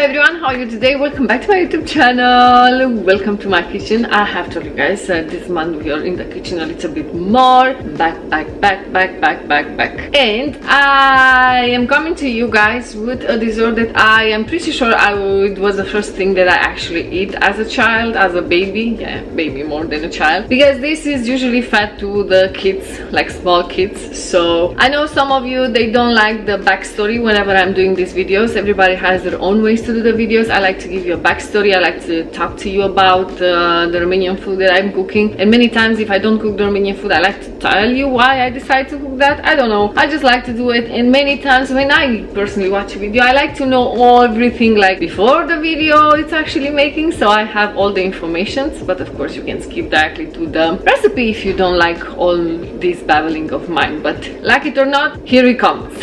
everyone, how are you today? Welcome back to my YouTube channel. Welcome to my kitchen. I have told you guys this month we are in the kitchen a little bit more. Back. And I am coming to you guys with a dessert that I am pretty sure it was the first thing that I actually eat as a child, as a baby. Yeah, baby more than a child. Because this is usually fed to the kids, like small kids. So I know some of you, they don't like the backstory whenever I'm doing these videos. Everybody has their own ways to do the videos. I like to give you a backstory. I like to talk to you about the Romanian food that I'm cooking. And many times if I don't cook the Romanian food, I like to tell you why I decide to cook that. I don't know. I just like to do it. And many times when I personally watch a video, I like to know everything like before the video it's actually making. So I have all the information. But of course you can skip directly to the recipe if you don't like all this babbling of mine. But like it or not, here it comes.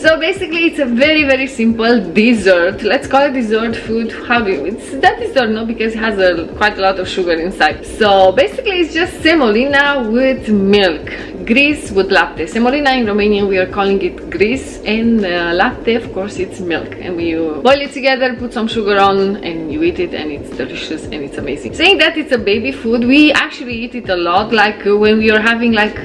So basically it's a very simple dessert. Let's call it dessert food. How do you, it's that dessert, no, because it has quite a lot of sugar inside. So basically it's just semolina with milk. GRIS with lapte. Semolina in Romanian we are calling it GRIS, and lapte, of course, it's milk. And you boil it together, put some sugar on, and you eat it, and it's delicious and it's amazing. Saying that it's a baby food, we actually eat it a lot, like when we are having like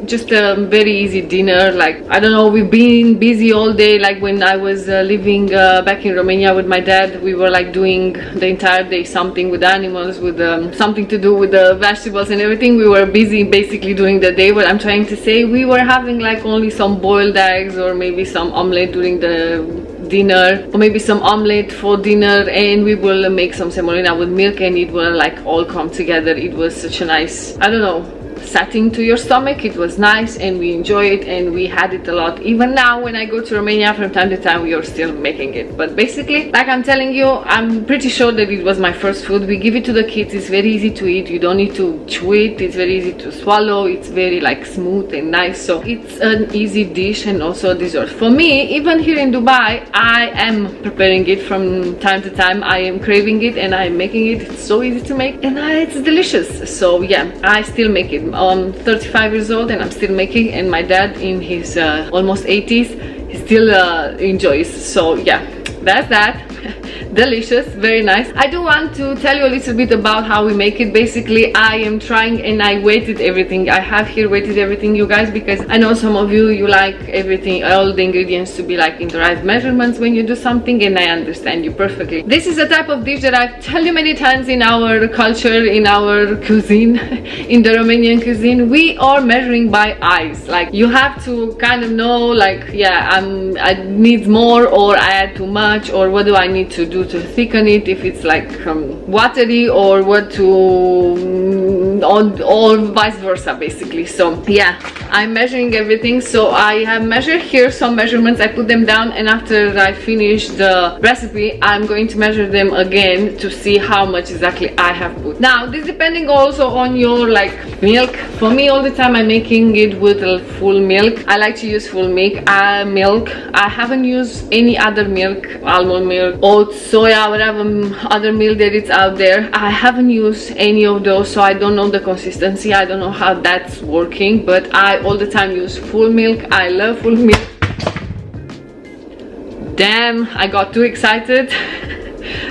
just a very easy dinner. Like, I don't know, we've been busy all day. Like when I was living back in Romania with my dad, we were like doing the entire day something with animals, with something to do with the vegetables and everything. We were busy basically during the day. What I'm trying to say, we were having like only some boiled eggs or maybe some omelette during the dinner, or maybe some omelette for dinner, and we will make some semolina with milk, and it will like all come together. It was such a nice, I don't know, setting to your stomach. It was nice and we enjoy it, and we had it a lot. Even now when I go to Romania, from time to time we are still making it. But basically, like I'm telling you, I'm pretty sure that it was my first food. We give it to the kids. It's very easy to eat. You don't need to chew it. It's very easy to swallow. It's very like smooth and nice. So it's an easy dish and also a dessert. For me, even here in Dubai, I am preparing it from time to time. I am craving it and I am making it. It's so easy to make and it's delicious. So yeah, I still make it. I'm 35 years old and I'm still making, and my dad in his almost 80s, he still enjoys. So yeah, that's that. Delicious, very nice. I do want to tell you a little bit about how we make it. Basically, I am trying, and I weighted everything. I have here weighted everything, you guys, because I know some of you like everything, all the ingredients to be like in the right measurements when you do something, and I understand you perfectly. This is a type of dish that I've told you many times in our culture, in our cuisine, in the Romanian cuisine. We are measuring by eyes. Like, you have to kind of know, like, yeah, I need more, or I add too much, or what do I need to do to thicken it, if it's like watery, or what to or vice versa, basically. So yeah, I'm measuring everything. So I have measured here some measurements. I put them down, and after I finish the recipe, I'm going to measure them again to see how much exactly I have put. Now this depending also on your like milk. For me, all the time I'm making it with full milk. I like to use full milk. I haven't used any other milk, almond milk, oats, soya, whatever other milk that it's out there. I haven't used any of those, so I don't know the consistency. I don't know how that's working, but I all the time use full milk. I love full milk. Damn, I got too excited.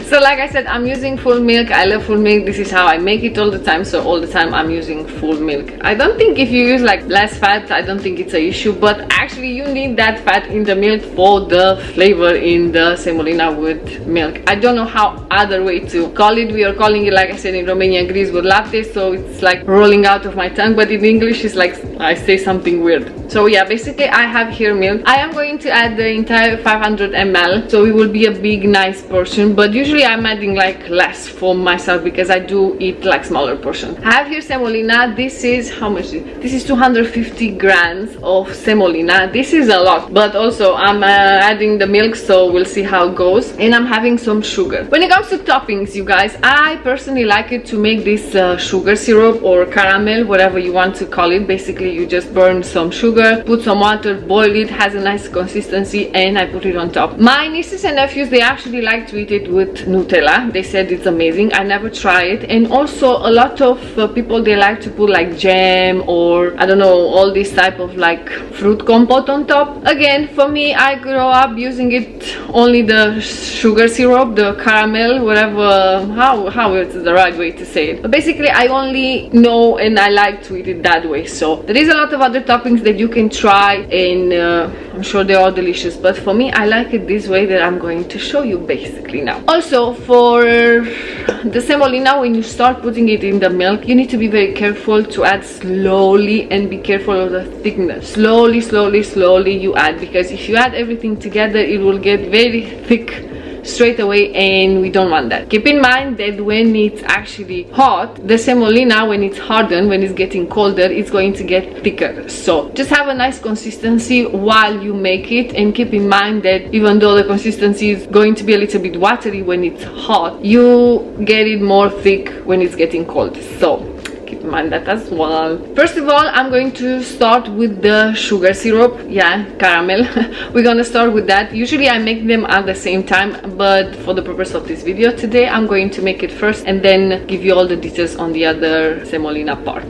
So like I said, I'm using full milk. I love full milk. This is how I make it all the time. So all the time I'm using full milk. I don't think if you use like less fat, I don't think it's an issue, but actually you need that fat in the milk for the flavor in the semolina with milk. I don't know how other way to call it. We are calling it, like I said, in Romania, GRIS with lapte, so it's like rolling out of my tongue, but in English it's like I say something weird. So yeah, basically I have here milk. I am going to add the entire 500 ml, so it will be a big nice portion, but usually I'm adding like less for myself because I do eat like smaller portions. I have here semolina. This is, how much is it? This is 250 grams of semolina. This is a lot, but also I'm adding the milk, so we'll see how it goes. And I'm having some sugar. When it comes to toppings, you guys, I personally like it to make this sugar syrup or caramel, whatever you want to call it. Basically you just burn some sugar, put some water, boil it, has a nice consistency, and I put it on top. My nieces and nephews, they actually like to eat it with Nutella. They said it's amazing. I never tried it. And also a lot of people, they like to put like jam or I don't know, all this type of like fruit compote on top. Again, for me, I grew up using it only the sugar syrup, the caramel, whatever, how it's the right way to say it. But basically I only know and I like to eat it that way. So there is a lot of other toppings that you can try, and I'm sure they're all delicious, but for me I like it this way that I'm going to show you basically now. Also, for the semolina, when you start putting it in the milk, you need to be very careful to add slowly and be careful of the thickness. Slowly you add, because if you add everything together it will get very thick straight away, and we don't want that. Keep in mind that when it's actually hot, the semolina, when it's hardened, when it's getting colder, it's going to get thicker. So just have a nice consistency while you make it, and keep in mind that even though the consistency is going to be a little bit watery when it's hot, you get it more thick when it's getting cold. So keep in mind that as well. First of all, I'm going to start with the sugar syrup. Yeah, caramel. We're gonna start with that. Usually I make them at the same time, but for the purpose of this video today, I'm going to make it first and then give you all the details on the other semolina part.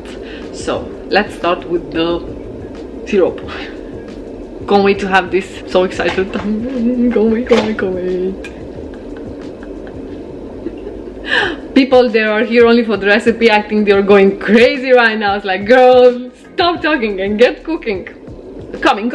So let's start with the syrup. Can't wait to have this. So excited. Can't wait. People that are here only for the recipe, I think they're going crazy right now. It's like, girl, stop talking and get cooking. Coming.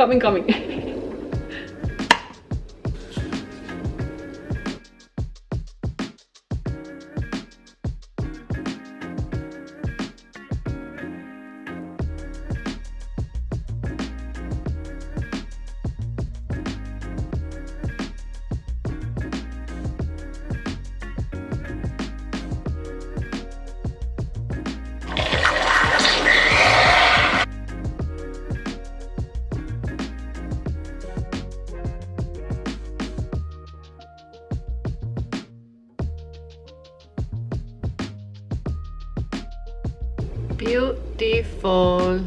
Beautiful.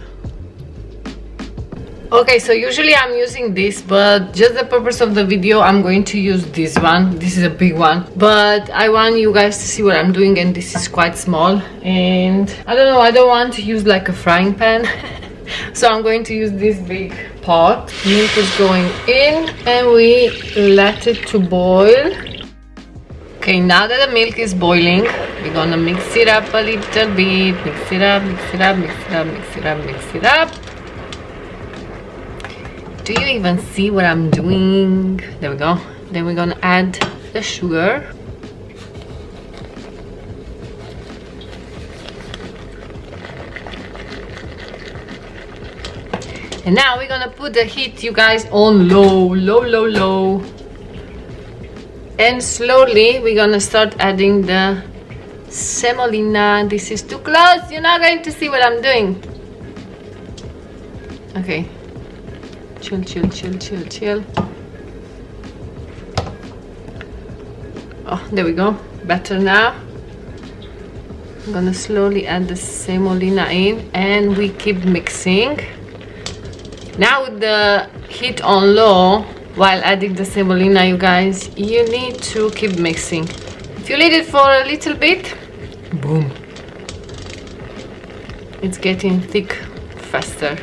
Okay, so usually I'm using this, but just the purpose of the video, I'm going to use this one. This is a big one, but I want you guys to see what I'm doing, and this is quite small, and I don't know, I don't want to use like a frying pan. So I'm going to use this big pot. Milk is going in and we let it to boil. Okay, now that the milk is boiling, we're gonna mix it up a little bit. Mix it up. Do you even see what I'm doing? There we go. Then we're gonna add the sugar. And now we're gonna put the heat, you guys, on low. And slowly we're gonna start adding the semolina. This is too close, you're not going to see what I'm doing. Okay, chill. Oh, there we go, better now. I'm gonna slowly add the semolina in and we keep mixing. Now with the heat on low, while adding the semolina, you guys, you need to keep mixing. If you leave it for a little bit, boom, it's getting thick faster.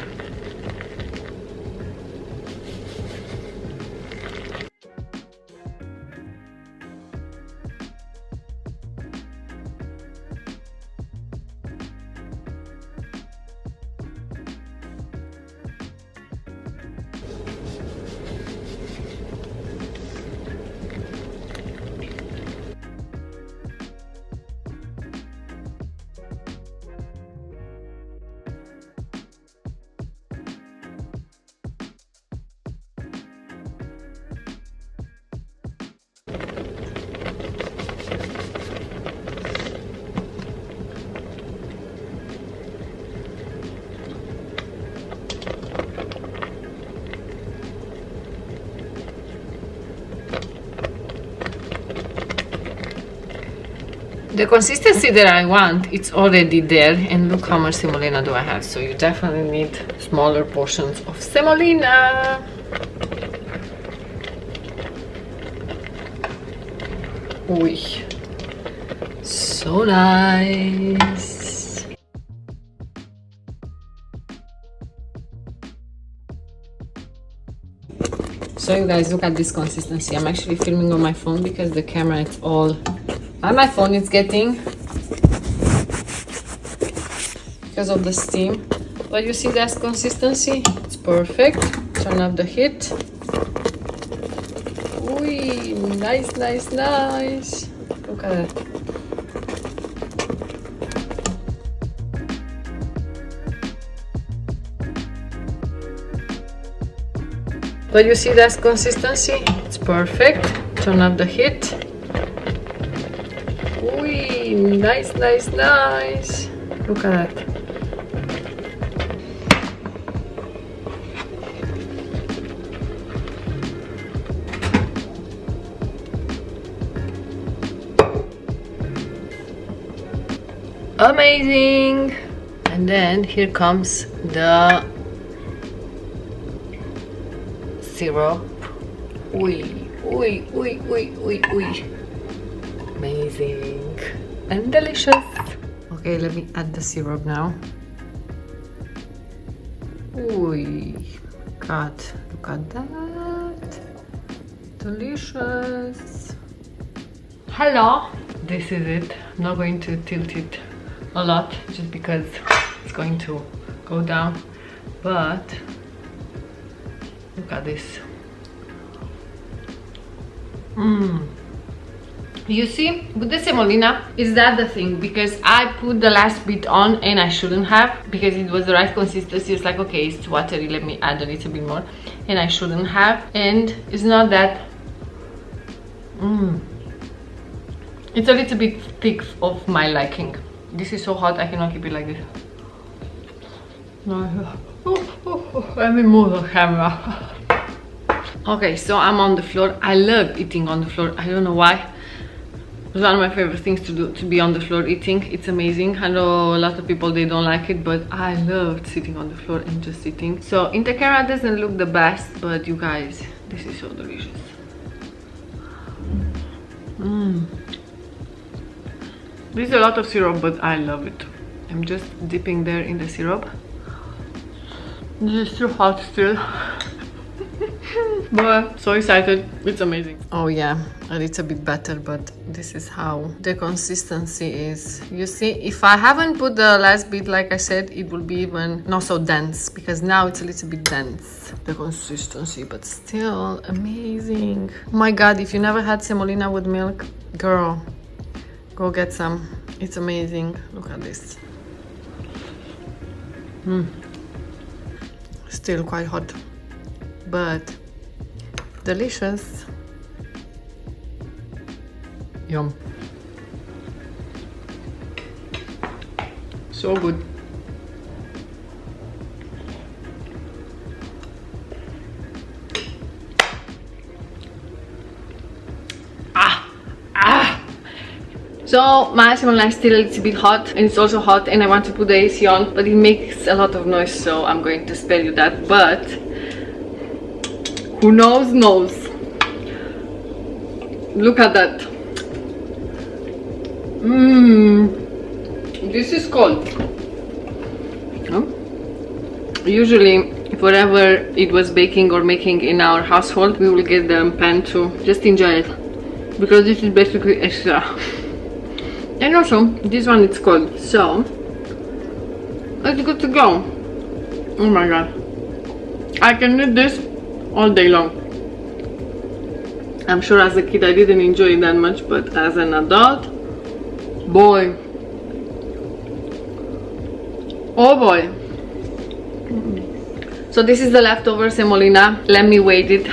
The consistency that I want, it's already there, and look how much semolina do I have, so you definitely need smaller portions of semolina. Ui, so nice. So you guys, look at this consistency. I'm actually filming on my phone because the camera it's all on my phone. It's getting because of the steam. But you see that consistency? It's perfect. Turn up the heat. Ui, nice, nice, nice. Look at that. But you see that consistency? It's perfect. Turn up the heat. Ui, nice, nice, nice. Look at that. Amazing. And then here comes the syrup. Ui, ui, ui, ui, ui, ui. Amazing and delicious. Okay, let me add the syrup now. Ui, God, look at that. Delicious. Hello. This is it. I'm not going to tilt it a lot just because it's going to go down, but look at this. You see, with the semolina, is that the thing? Because I put the last bit on and I shouldn't have, because it was the right consistency. It's like, okay, it's watery, let me add a little bit more, and I shouldn't have. And it's not that it's a little bit thick of my liking. This is so hot, I cannot keep it like this. Let me move the camera. Okay, so I'm on the floor. I love eating on the floor. I don't know why. It's one of my favorite things to do, to be on the floor eating. It's amazing. I know a lot of people, they don't like it, but I loved sitting on the floor and just eating. So in the camera it doesn't look the best, but you guys, this is so delicious. There's a lot of syrup, but I love it. I'm just dipping there in the syrup. This is too hot still. But so excited, it's amazing. Oh yeah, a little bit better, but this is how the consistency is. You see, if I haven't put the last bit, like I said, it will be even not so dense, because now it's a little bit dense, the consistency, but still amazing. Oh my God, if you never had semolina with milk, girl, go get some. It's amazing. Look at this. Still quite hot, but delicious. Yum. So good. So my semolina is still a little bit hot, and it's also hot, and I want to put the AC on, but it makes a lot of noise, so I'm going to spare you that. But who knows knows. Look at that. This is cold. Usually whatever it was baking or making in our household, we will get the pan to just enjoy it, because this is basically extra. And also this one is cold, so it's good to go. Oh my God, I can eat this all day long. I'm sure as a kid I didn't enjoy it that much, but as an adult, boy, oh boy. So this is the leftover semolina. Let me weigh it,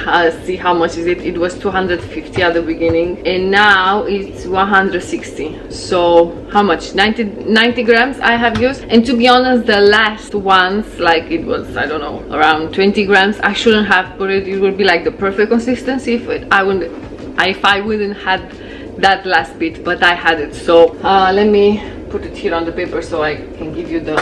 see how much is it. It was 250 at the beginning, and now it's 160. So how much? 90 grams I have used. And to be honest, the last ones, like it was, I don't know, around 20 grams. I shouldn't have put it. It would be like the perfect consistency if I wouldn't had that last bit, but I had it. So let me put it here on the paper so I can give you the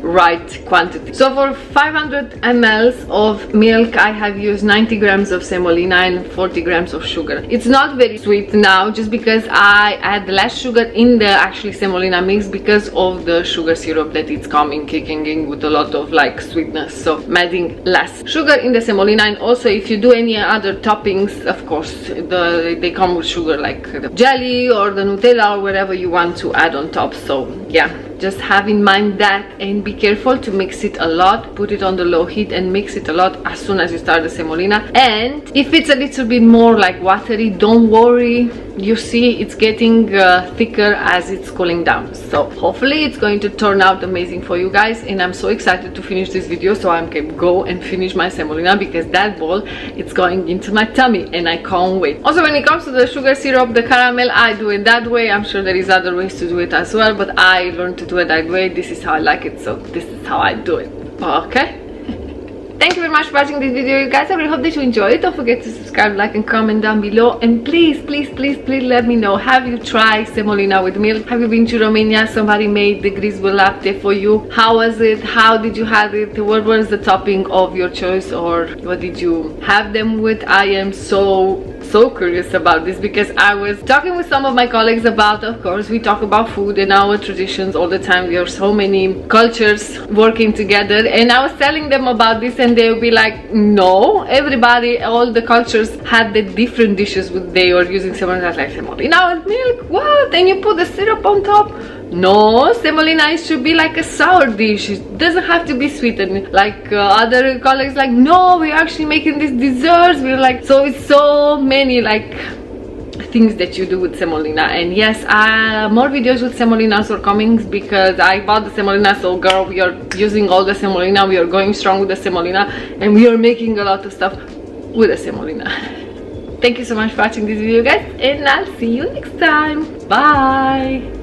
right quantity. So for 500 ml of milk I have used 90 grams of semolina and 40 grams of sugar. It's not very sweet now just because I add less sugar in the actually semolina mix because of the sugar syrup that it's coming kicking in with a lot of like sweetness, so I'm adding less sugar in the semolina. And also if you do any other toppings, of course they come with sugar, like the jelly or the Nutella or whatever you want to add on top. So yeah, just have in mind that, and be careful to mix it a lot. Put it on the low heat and mix it a lot as soon as you start the semolina. And if it's a little bit more like watery, don't worry, you see it's getting thicker as it's cooling down. So hopefully it's going to turn out amazing for you guys, and I'm so excited to finish this video so I can go and finish my semolina, because that bowl it's going into my tummy and I can't wait. Also, when it comes to the sugar syrup, the caramel, I do it that way. I'm sure there is other ways to do it as well, but I learned to do it that way. This is how I like it, so this is how I do it. Okay. Thank you very much for watching this video, you guys. I really hope that you enjoyed it. Don't forget to subscribe, like and comment down below, and please let me know, have you tried semolina with milk? Have you been to Romania? Somebody made the GRIS with LAPTE for you. How was it? How did you have it? What was the topping of your choice, or what did you have them with? I am so curious about this, because I was talking with some of my colleagues about, of course we talk about food and our traditions all the time. We are so many cultures working together, and I was telling them about this, and they would be like, no, everybody, all the cultures had the different dishes with they were using semolina. Like, semolina with milk, what? And you put the syrup on top? No, semolina should be like a sour dish. It doesn't have to be sweetened. Like other colleagues like, no, we're actually making these desserts. We're like, so it's so many like things that you do with semolina. And yes, more videos with semolinas are coming, because I bought the semolina. So girl, we are using all the semolina. We are going strong with the semolina, and we are making a lot of stuff with the semolina. Thank you so much for watching this video, guys, and I'll see you next time. Bye.